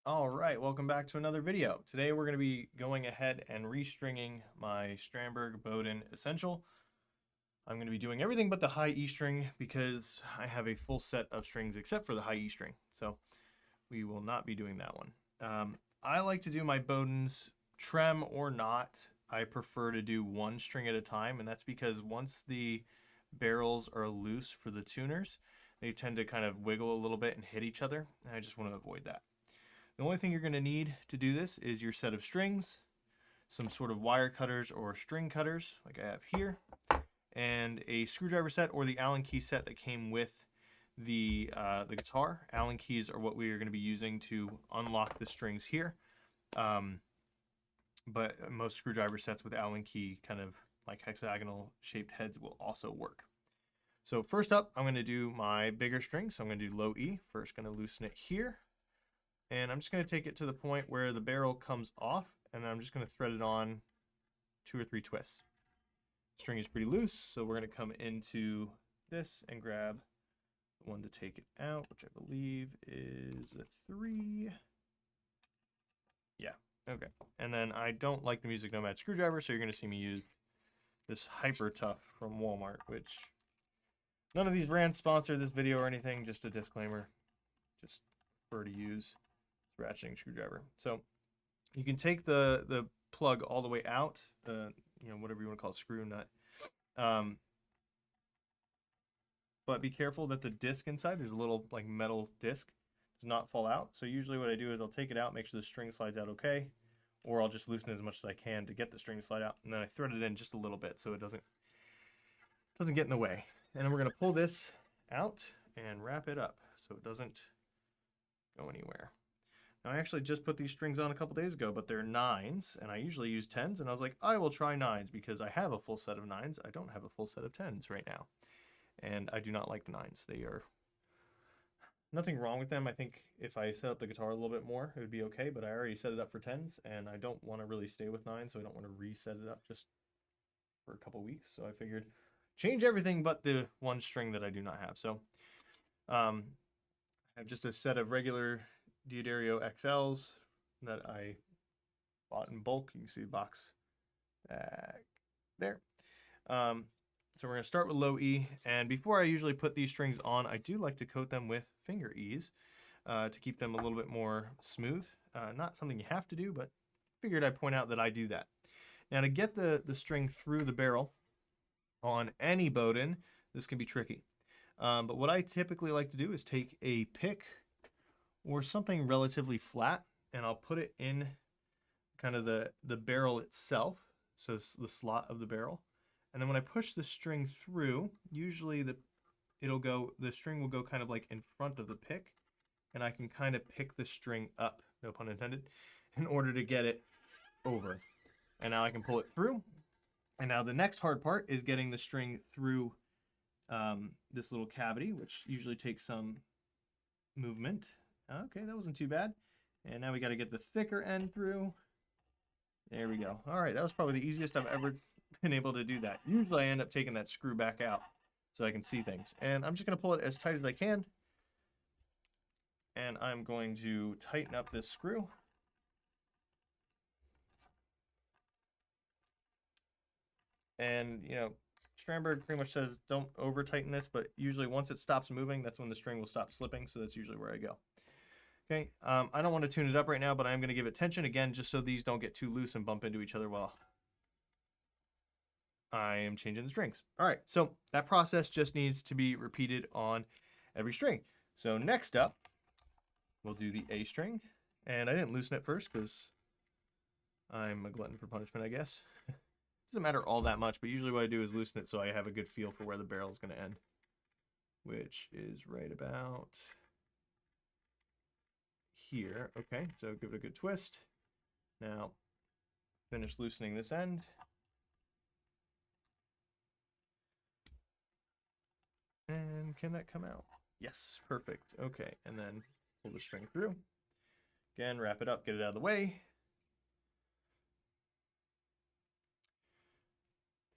All right, welcome back to another video. Today we're going to be going ahead and restringing my Strandberg Boden Essential. I'm going to be doing everything but the high E string because I have a full set of strings except for the high E string. So we will not be doing that one. I like to do my Bodens trem or not. I prefer to do one string at a time, and that's because once the barrels are loose for the tuners, they tend to kind of wiggle a little bit and hit each other, and I just want to avoid that. The only thing you're going to need to do this is your set of strings, some sort of wire cutters or string cutters like I have here, and a screwdriver set or the Allen key set that came with the guitar. Allen keys are what we are going to be using to unlock the strings here. But most screwdriver sets with Allen key kind of like hexagonal shaped heads will also work. So first up, I'm going to do my bigger string. So I'm going to do low E. First, going to loosen it here. And I'm just going to take it to the point where the barrel comes off, and then I'm just going to thread it on 2 or 3 twists. The string is pretty loose, so we're going to come into this and grab the one to take it out, which I believe is a 3. Yeah, okay. And then I don't like the Music Nomad screwdriver, so you're going to see me use this Hyper Tough from Walmart, which none of these brands sponsor this video or anything, just a disclaimer. Just prefer to use ratcheting screwdriver. So you can take the plug all the way out, whatever you want to call it, screw nut. But be careful that the disc inside, there's a little like metal disc, does not fall out. So usually what I do is I'll take it out, make sure the string slides out okay, or I'll just loosen it as much as I can to get the string to slide out, and then I thread it in just a little bit so it doesn't get in the way. And then we're going to pull this out and wrap it up so it doesn't go anywhere. Now, I actually just put these strings on a couple days ago, but they're 9s, and I usually use 10s, and I was like, I will try 9s because I have a full set of 9s. I don't have a full set of 10s right now, and I do not like the 9s. They are nothing wrong with them. I think if I set up the guitar a little bit more, it would be okay, but I already set it up for 10s, and I don't want to really stay with 9s, so I don't want to reset it up just for a couple weeks. So I figured change everything but the one string that I do not have. So I have just a set of regular D'Addario XLs that I bought in bulk. You can see the box back there. So we're going to start with low E, and before I usually put these strings on, I do like to coat them with finger E's to keep them a little bit more smooth. Not something you have to do, but figured I'd point out that I do that. Now to get the string through the barrel on any Boden, this can be tricky. But what I typically like to do is take a pick or something relatively flat, and I'll put it in kind of the barrel itself, so it's the slot of the barrel. And then when I push the string through, usually the string will go kind of like in front of the pick, and I can kind of pick the string up, no pun intended, in order to get it over. And now I can pull it through. And now the next hard part is getting the string through this little cavity, which usually takes some movement. Okay, that wasn't too bad. And now we got to get the thicker end through. There we go. All right, that was probably the easiest I've ever been able to do that. Usually I end up taking that screw back out so I can see things. And I'm just going to pull it as tight as I can. And I'm going to tighten up this screw. And, Strandberg pretty much says don't over tighten this, but usually once it stops moving, that's when the string will stop slipping. So that's usually where I go. Okay, I don't want to tune it up right now, but I'm going to give it tension again just so these don't get too loose and bump into each other while I am changing the strings. All right, so that process just needs to be repeated on every string. So next up, we'll do the A string. And I didn't loosen it first because I'm a glutton for punishment, I guess. Doesn't matter all that much, but usually what I do is loosen it so I have a good feel for where the barrel is going to end, which is right about here. Okay, so give it a good twist. Now finish loosening this end. And can that come out? Yes, perfect. Okay, and then pull the string through. Again, wrap it up, get it out of the way.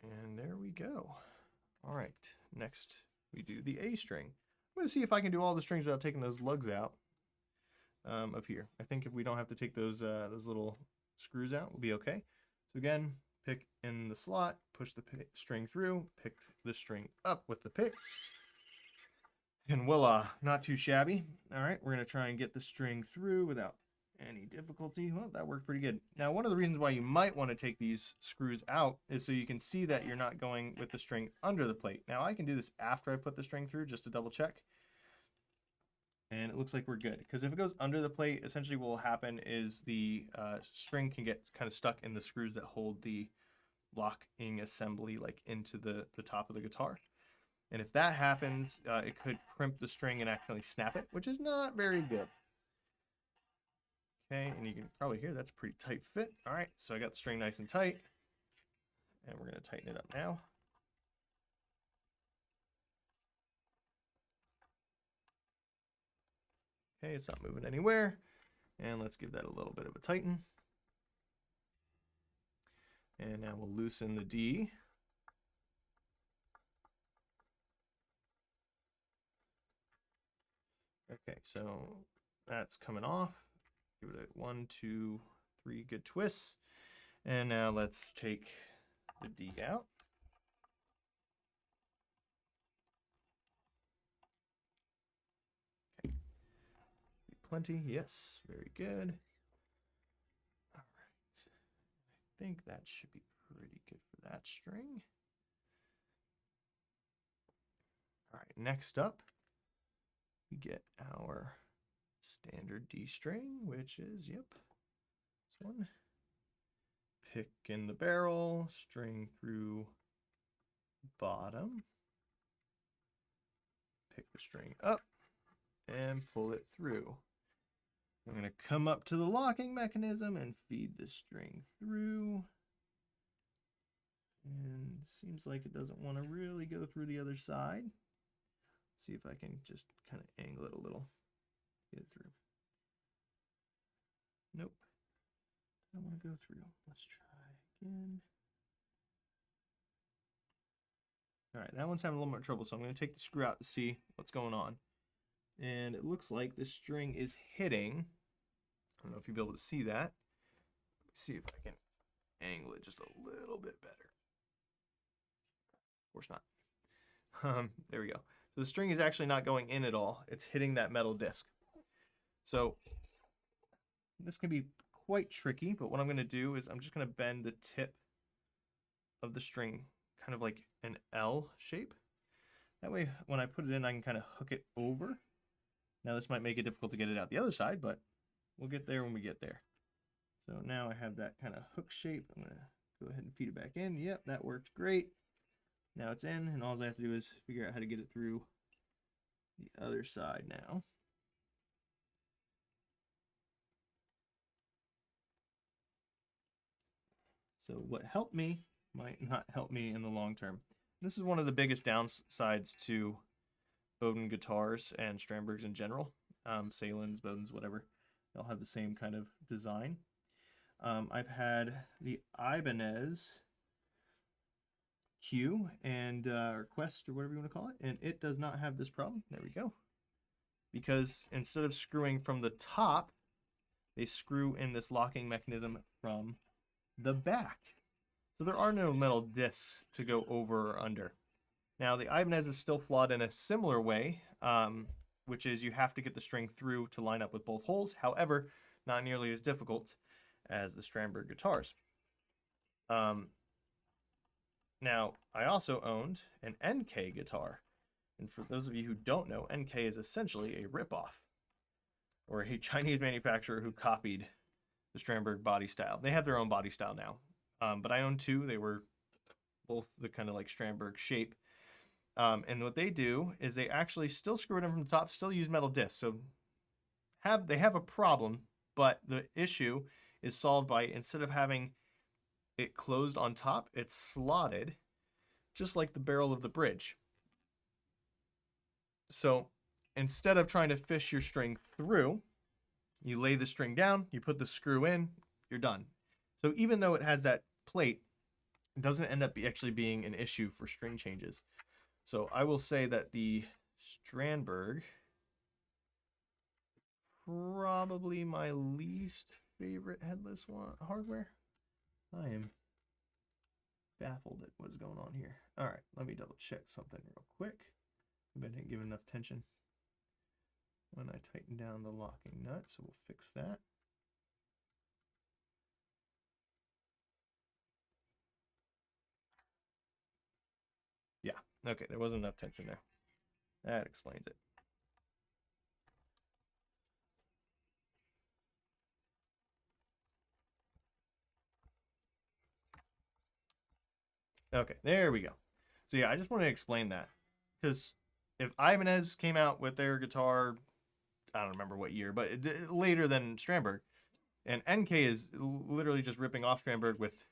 And there we go. All right, next we do the A string. I'm going to see if I can do all the strings without taking those lugs out. of here. I think if we don't have to take those little screws out, we'll be okay. So again, pick in the slot, push the string through, pick the string up with the pick, and voila, not too shabby. All right, we're gonna try and get the string through without any difficulty. Well, that worked pretty good. Now, one of the reasons why you might want to take these screws out is so you can see that you're not going with the string under the plate. Now, I can do this after I put the string through just to double check. And it looks like we're good. Because if it goes under the plate, essentially what will happen is the string can get kind of stuck in the screws that hold the locking assembly like into the top of the guitar. And if that happens, it could crimp the string and accidentally snap it, which is not very good. Okay, and you can probably hear that's a pretty tight fit. All right, so I got the string nice and tight. And we're going to tighten it up now. Okay, it's not moving anywhere. And let's give that a little bit of a tighten. And now we'll loosen the D. Okay, so that's coming off. Give it a 1, 2, 3 good twists. And now let's take the D out. Okay. Plenty, yes, very good. All right, I think that should be pretty good for that string. All right, next up, we get our standard D string, which is, yep, this one. Pick in the barrel, string through bottom, pick the string up, and pull it through. I'm going to come up to the locking mechanism and feed the string through. And it seems like it doesn't want to really go through the other side. Let's see if I can just kind of angle it a little, get it through. Nope, I don't want to go through. Let's try again. All right, that one's having a little more trouble, so I'm going to take the screw out to see what's going on. And it looks like this string is hitting. I don't know if you'll be able to see that. Let me see if I can angle it just a little bit better. Of course not. There we go. So the string is actually not going in at all. It's hitting that metal disc. So this can be quite tricky, but what I'm going to do is I'm just going to bend the tip of the string kind of like an L shape. That way, when I put it in, I can kind of hook it over. Now, this might make it difficult to get it out the other side, but we'll get there when we get there. So now I have that kind of hook shape. I'm going to go ahead and feed it back in. Yep, that worked great. Now it's in, and all I have to do is figure out how to get it through the other side now. So what helped me might not help me in the long term. This is one of the biggest downsides to Boden guitars and Strandbergs in general. Salins, Bodens, whatever. They'll have the same kind of design. I've had the Ibanez Q and or Quest or whatever you want to call it, and it does not have this problem. There we go. Because instead of screwing from the top, they screw in this locking mechanism from the back. So there are no metal discs to go over or under. Now the Ibanez is still flawed in a similar way, which is you have to get the string through to line up with both holes. However, not nearly as difficult as the Strandberg guitars. Now, I also owned an NK guitar. And for those of you who don't know, NK is essentially a ripoff, or a Chinese manufacturer who copied the Strandberg body style. They have their own body style now. But I own two. They were both the kind of like Strandberg shape. And what they do is they actually still screw it in from the top, still use metal discs. So they have a problem, but the issue is solved by, instead of having it closed on top, it's slotted just like the barrel of the bridge. So instead of trying to fish your string through, you lay the string down, you put the screw in, you're done. So even though it has that plate, it doesn't end up actually being an issue for string changes. So I will say that the Strandberg probably my least favorite headless hardware. I am baffled at what is going on here. All right, let me double check something real quick. Maybe I didn't give enough tension when I tighten down the locking nut, so we'll fix that. Yeah, okay, there wasn't enough tension there. That explains it. Okay, there we go. So yeah, I just want to explain that because if Ibanez came out with their guitar, I don't remember what year, but later than Strandberg, and NK is literally just ripping off Strandberg with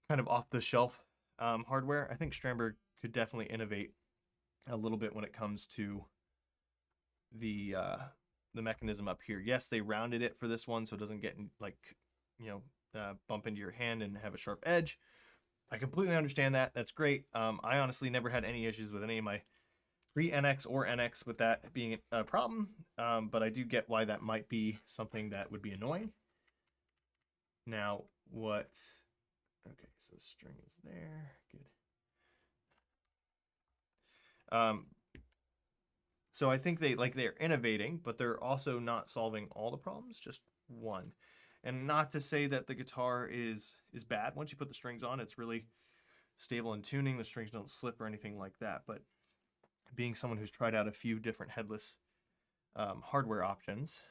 kind of off the shelf hardware. I think Strandberg could definitely innovate a little bit when it comes to the mechanism up here. Yes, they rounded it for this one so it doesn't get like, you know, bump into your hand and have a sharp edge. I completely understand that. That's great. I honestly never had any issues with any of my pre-NX or NX with that being a problem, but I do get why that might be something that would be annoying. Now, what... Okay, so string is there. Good. So I think they're innovating, but they're also not solving all the problems, just one. And not to say that the guitar is bad. Once you put the strings on, it's really stable in tuning. The strings don't slip or anything like that. But being someone who's tried out a few different headless hardware options,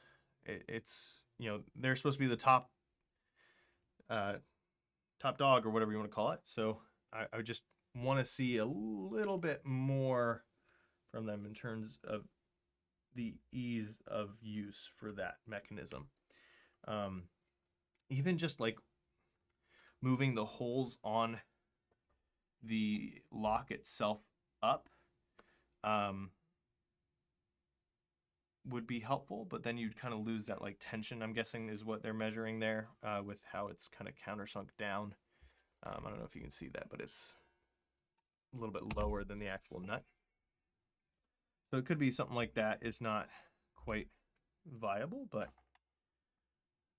it's, you know, they're supposed to be the top dog or whatever you want to call it. So I just want to see a little bit more from them in terms of the ease of use for that mechanism. Even just like moving the holes on the lock itself up would be helpful, but then you'd kind of lose that like tension, I'm guessing is what they're measuring there with how it's kind of countersunk down. I don't know if you can see that, but it's a little bit lower than the actual nut. So it could be something like that is not quite viable, but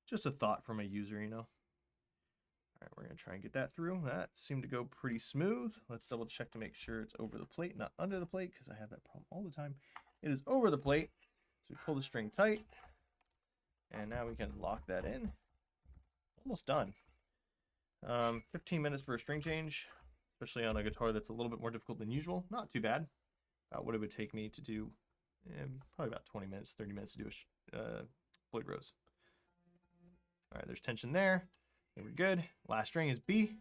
just a thought from a user, you know. All right, we're going to try and get that through. That seemed to go pretty smooth. Let's double check to make sure it's over the plate, not under the plate, because I have that problem all the time. It is over the plate. So we pull the string tight, and now we can lock that in. Almost done. 15 minutes for a string change, especially on a guitar that's a little bit more difficult than usual. Not too bad. About what it would take me to do, probably about 20 minutes, 30 minutes to do a Floyd Rose. All right, there's tension there. And we're good. Last string is B.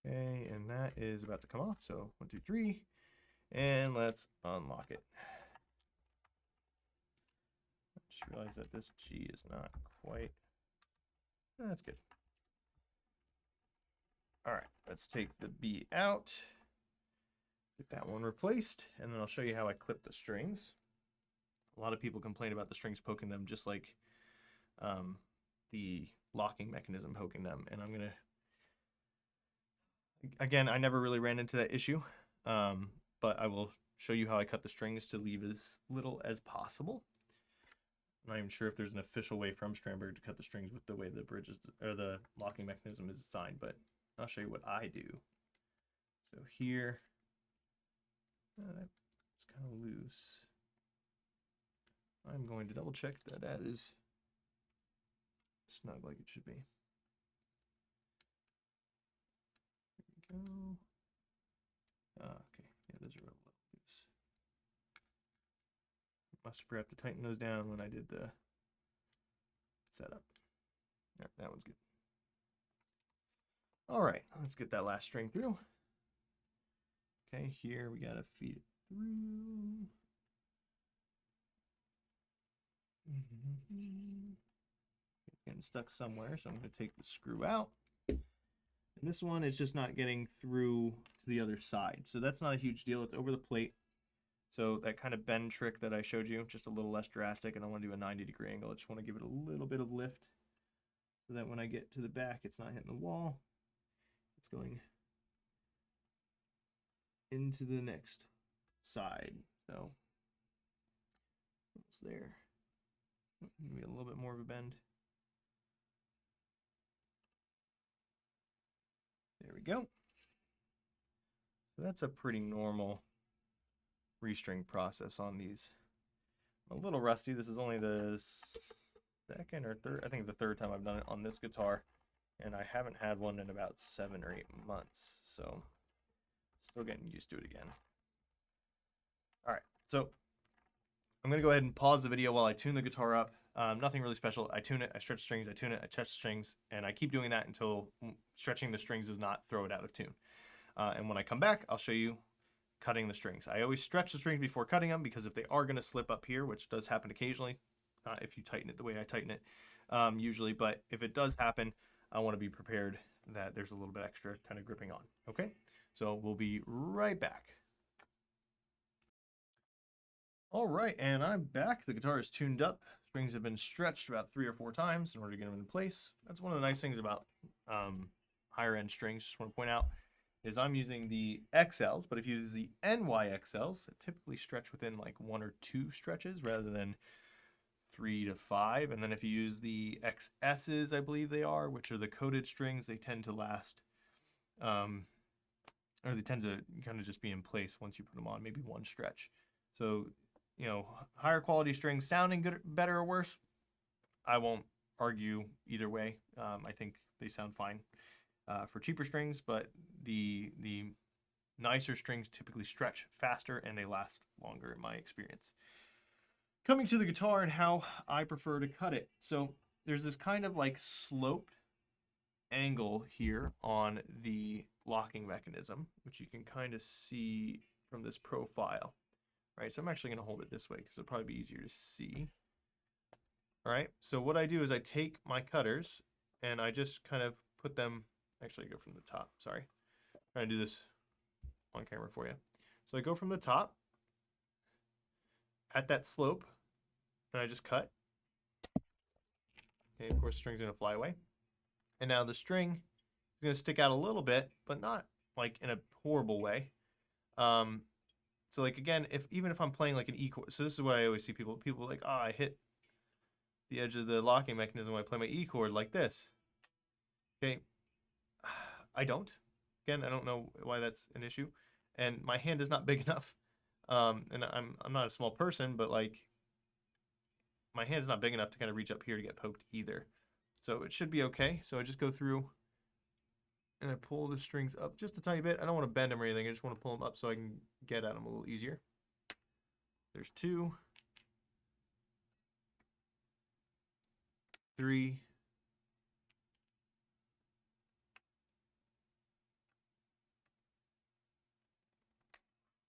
Okay, and that is about to come off. So 1, 2, 3, and let's unlock it. I just realized that this G is not quite. That's good. All right, let's take the B out. Get that one replaced, and then I'll show you how I clip the strings. A lot of people complain about the strings poking them, just like the locking mechanism poking them, and I'm gonna. Again, I never really ran into that issue, but I will show you how I cut the strings to leave as little as possible. I'm not even sure if there's an official way from Strandberg to cut the strings with the way the bridge is, or the locking mechanism is designed, but I'll show you what I do. So here, it's kind of loose. I'm going to double check that that is snug like it should be. There we go. Okay, yeah, those are a little loose. Must have forgot to tighten those down when I did the setup. Yeah, that one's good. All right, let's get that last string through. Okay, here we gotta feed it through. It's getting stuck somewhere, so I'm gonna take the screw out. And this one is just not getting through to the other side. So that's not a huge deal. It's over the plate. So that kind of bend trick that I showed you, just a little less drastic. I don't want to do a 90-degree angle. I just want to give it a little bit of lift so that when I get to the back, it's not hitting the wall. It's going into the next side. So it's there. Maybe a little bit more of a bend. There we go. So that's a pretty normal restring process on these. I'm a little rusty. This is only the second or third, I think the third time I've done it on this guitar, and I haven't had one in about 7 or 8 months, so still getting used to it again. All right, so I'm gonna go ahead and pause the video while I tune the guitar up. Nothing really special. I tune it, I stretch strings, I tune it, I touch strings, and I keep doing that until stretching the strings does not throw it out of tune. And when I come back, I'll show you cutting the strings. I always stretch the strings before cutting them, because if they are going to slip up here, which does happen occasionally, if you tighten it the way I tighten it usually, but if it does happen, I want to be prepared that there's a little bit extra kind of gripping on. Okay, so we'll be right back. All right, and I'm back. The guitar is tuned up. Strings have been stretched about 3 or 4 times in order to get them in place. That's one of the nice things about higher end strings, just want to point out, is I'm using the XLs, but if you use the NYXLs, they typically stretch within like 1 or 2 stretches rather than 3 to 5. And then if you use the XSs, I believe they are, which are the coated strings, they tend to last, or they tend to kind of just be in place once you put them on, maybe 1 stretch. So, you know, higher quality strings sounding good, better or worse, I won't argue either way. I think they sound fine for cheaper strings, but the nicer strings typically stretch faster and they last longer in my experience. Coming to the guitar and how I prefer to cut it. So there's this kind of like sloped angle here on the locking mechanism, which you can kind of see from this profile. Right, so I'm actually going to hold it this way because it'll probably be easier to see. All right, so what I do is I take my cutters and I just kind of put them, actually I go from the top, sorry. I'm trying to do this on camera for you. So I go from the top at that slope and I just cut. Okay, of course the string's going to fly away. And now the string is going to stick out a little bit, but not like in a horrible way. So like again, even if I'm playing like an E chord, so this is what I always see people like, I hit the edge of the locking mechanism when I play my E chord like this. Okay, I don't. Again, I don't know why that's an issue, and my hand is not big enough. And I'm not a small person, but like my hand is not big enough to kind of reach up here to get poked either. So it should be okay. So I just go through and I pull the strings up just a tiny bit. I don't want to bend them or anything. I just want to pull them up so I can get at them a little easier. There's 2, 3,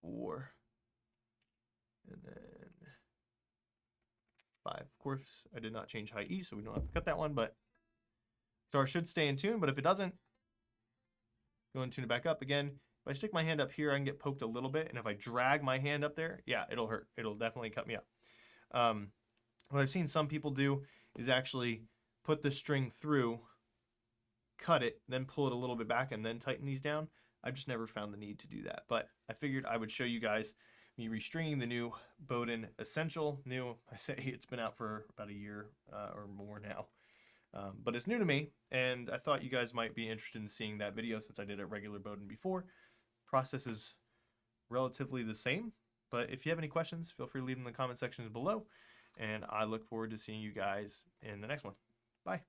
4, and then 5. Of course, I did not change high E, so we don't have to cut that one, but guitar should stay in tune, but if it doesn't, go and tune it back up again. If I stick my hand up here, I can get poked a little bit, and if I drag my hand up there, yeah, it'll hurt. It'll definitely cut me up. What I've seen some people do is actually put the string through, cut it, then pull it a little bit back, and then tighten these down. I've just never found the need to do that, but I figured I would show you guys me restringing the new Boden Essential. New, I say it's been out for about a year or more now. But it's new to me, and I thought you guys might be interested in seeing that video since I did a regular Boden before. Process is relatively the same, but if you have any questions, feel free to leave them in the comment sections below, and I look forward to seeing you guys in the next one. Bye.